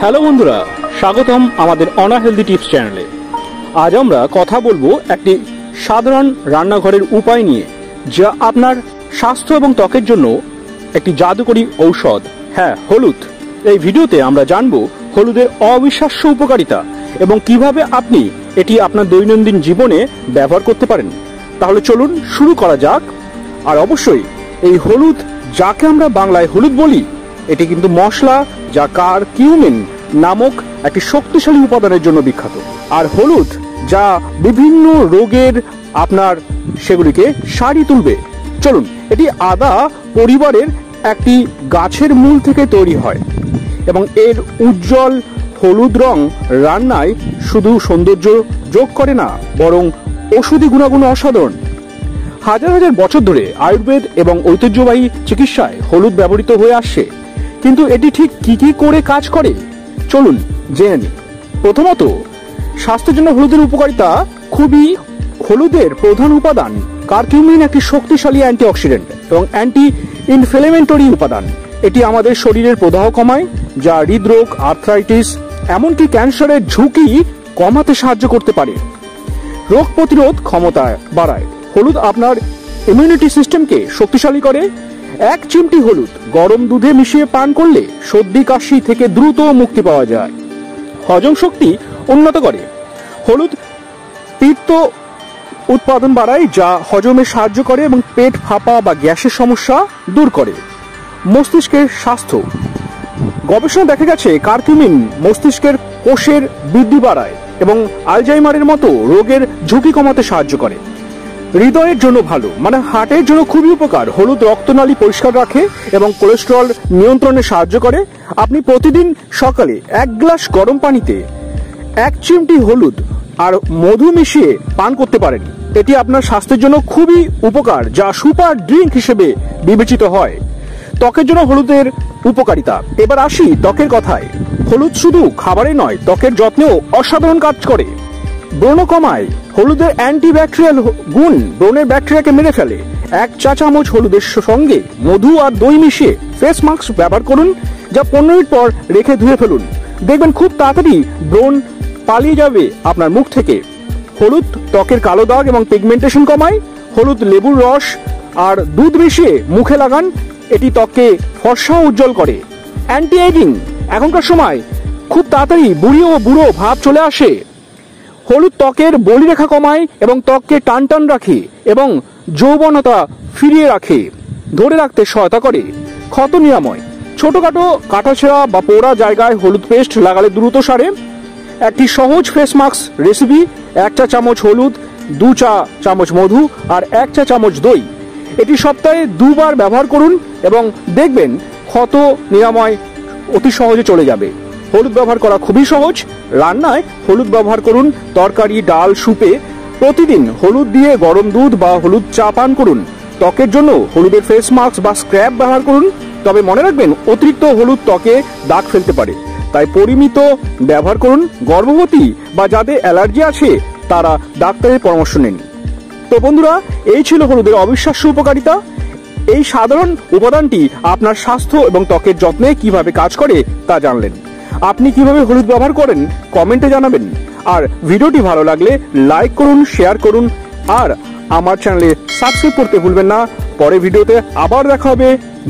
Hello বন্ধুরা, স্বাগতম আমাদের অনা হেলদি টিপস চ্যানেলে। আজ আমরা কথা বলবো একটি সাধারণ রান্নাঘরের উপায় নিয়ে, যা আপনার স্বাস্থ্য এবং ত্বকের জন্য একটি জাদুকরী ঔষধ। হ্যাঁ, হলুদ। এই ভিডিওতে আমরা জানবো হলুদের অবিশ্বাস্য উপকারিতা এবং কিভাবে আপনি এটি আপনার দৈনন্দিন জীবনে ব্যবহার করতে পারেন। তাহলে চলুন শুরু করা যাক। আর অবশ্যই এই হলুদ, যাকে আমরা বাংলায় হলুদ বলি, এটি কিন্তু মশলা যা কারকিউমিন নামক একটি শক্তিশালী উপাদানের জন্য বিখ্যাত। আর হলুদ যা বিভিন্ন রোগের সেগুলিকে সারিয়ে তুলবে। চলুন, এটি আদা পরিবারের একটি গাছের মূল থেকে তৈরি হয় এবং এর উজ্জ্বল হলুদ রং রান্নায় শুধু সৌন্দর্য যোগ করে না, বরং ঔষধি গুণাগুণ অসাধারণ। হাজার হাজার বছর ধরে আয়ুর্বেদ এবং ঐতিহ্যবাহী চিকিৎসায় হলুদ ব্যবহৃত হয়ে আসছে। কিন্তু এটি ঠিক কি কি করে কাজ করে, চলুন জেনে নিই। প্রথমত, স্বাস্থ্যের জন্য হলুদের উপকারিতা খুবই। হলুদের প্রধান উপাদান কারকিউমিন একটি শক্তিশালী অ্যান্টিঅক্সিডেন্ট এবং অ্যান্টি ইনফ্লেমেটরি উপাদান। এটি আমাদের শরীরের প্রদাহ কমায়, যা হৃদরোগ, আর্থ্রাইটিস, এমনকি ক্যান্সারের ঝুঁকি কমাতে সাহায্য করতে পারে। রোগ প্রতিরোধ ক্ষমতা বাড়ায়। হলুদ আপনার ইমিউনিটি সিস্টেমকে শক্তিশালী করে। এক চিমটি হলুদ গরম দুধে মিশিয়ে পান করলে সর্দি কাশি থেকে দ্রুত মুক্তি পাওয়া যায়। হজম শক্তি উন্নত করে। হলুদ পিত্ত উৎপাদন বাড়ায়, যা হজমে সাহায্য করে এবং পেট ফাঁপা বা গ্যাসের সমস্যা দূর করে। মস্তিষ্কের স্বাস্থ্য। গবেষণা দেখা গেছে কারকিউমিন মস্তিষ্কের কোষের বৃদ্ধি বাড়ায় এবং আলজাইমারের মতো রোগের ঝুঁকি কমাতে সাহায্য করে। হৃদয়ের জন্য ভালো, হার্টের জন্য খুবই উপকার। হলুদ রক্তনালী পরিষ্কার রাখে এবং কোলেস্টেরল নিয়ন্ত্রণে সাহায্য করে। আপনি প্রতিদিন সকালে এক গ্লাস গরম পানিতে এক চিমটি হলুদ আর মধু মিশিয়ে পান করতে পারেন। এটি আপনার স্বাস্থ্যের জন্য খুবই উপকার, যা সুপার ড্রিঙ্ক হিসেবে বিবেচিত হয়। ত্বকের জন্য হলুদের উপকারিতা। এবার আসি ত্বকের কথায়। হলুদ শুধু খাবারে নয়, ত্বকের যত্নেও অসাধারণ কাজ করে। ব্রণ কমায়। হলুদের অ্যান্টিব্যাকটেরিয়াল গুণ ব্রণের ব্যাকটেরিয়াকে মেরে ফেলে। এক চা চামচ হলুদের সঙ্গে মধু আর দই মিশিয়ে ফেস মাস্ক ব্যবহার করুন, যা 15 মিনিট পর রেখে ধুয়ে ফেলুন। দেখবেন খুব তাড়াতাড়ি ব্রণ পালিয়ে যাবে আপনার মুখ থেকে। হলুদ ত্বকের কালো দাগ এবং পিগমেন্টেশন কমায়। হলুদ লেবুর রস আর দুধ মিশিয়ে মুখে লাগান, এটি ত্বককে ফর্সা উজ্জ্বল করে। Anti aging. এখনকার সময় খুব তাড়াতাড়ি বুড়ো ভাব চলে আসে। হলুদ ত্বকের বলিরেখা কমায় এবং ত্বককে টান রাখে এবং যৌবনতা ফিরিয়ে রাখে, ধরে রাখতে সহায়তা করে। ক্ষত নিরাময়। ছোটখাটো কাটাছেঁড়া বা পোড়া জায়গায় হলুদ পেস্ট লাগালে দ্রুত সারে। একটি সহজ ফেস মাস্ক রেসিপি। 1 চা চামচ হলুদ, 2 চা চামচ মধু আর 1 চা চামচ দই। এটি সপ্তাহে 2 বার ব্যবহার করুন এবং দেখবেন ক্ষত নিরাময় অতি সহজে চলে যাবে। হলুদ ব্যবহার করা খুবই সহজ। রান্নায় হলুদ ব্যবহার করুন, তরকারি, ডাল, স্যুপে। প্রতিদিন হলুদ দিয়ে গরম দুধ বা হলুদ চা পান করুন। ত্বকের জন্য হলুদের ফেস মাস্ক বা স্ক্রাব ব্যবহার করুন। তবে মনে রাখবেন, অতিরিক্ত হলুদ ত্বকে দাগ ফেলতে পারে, তাই পরিমিত ব্যবহার করুন। গর্ভবতী বা যাদের অ্যালার্জি আছে তারা ডাক্তারের পরামর্শ নিন। তো বন্ধুরা, এই ছিল হলুদের অবিশ্বাস্য উপকারিতা। এই সাধারণ উপাদানটি আপনার স্বাস্থ্য এবং ত্বকের যত্নে কিভাবে কাজ করে তা জানলেন। আপনি কিভাবে হলুদ ব্যবহার করেন কমেন্টে জানাবেন। আর ভিডিওটি ভালো লাগলে লাইক করুন, শেয়ার করুন আর আমার চ্যানেলে সাবস্ক্রাইব করতে ভুলবেন না। পরের ভিডিওতে আবার দেখা হবে।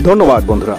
ধন্যবাদ বন্ধুরা।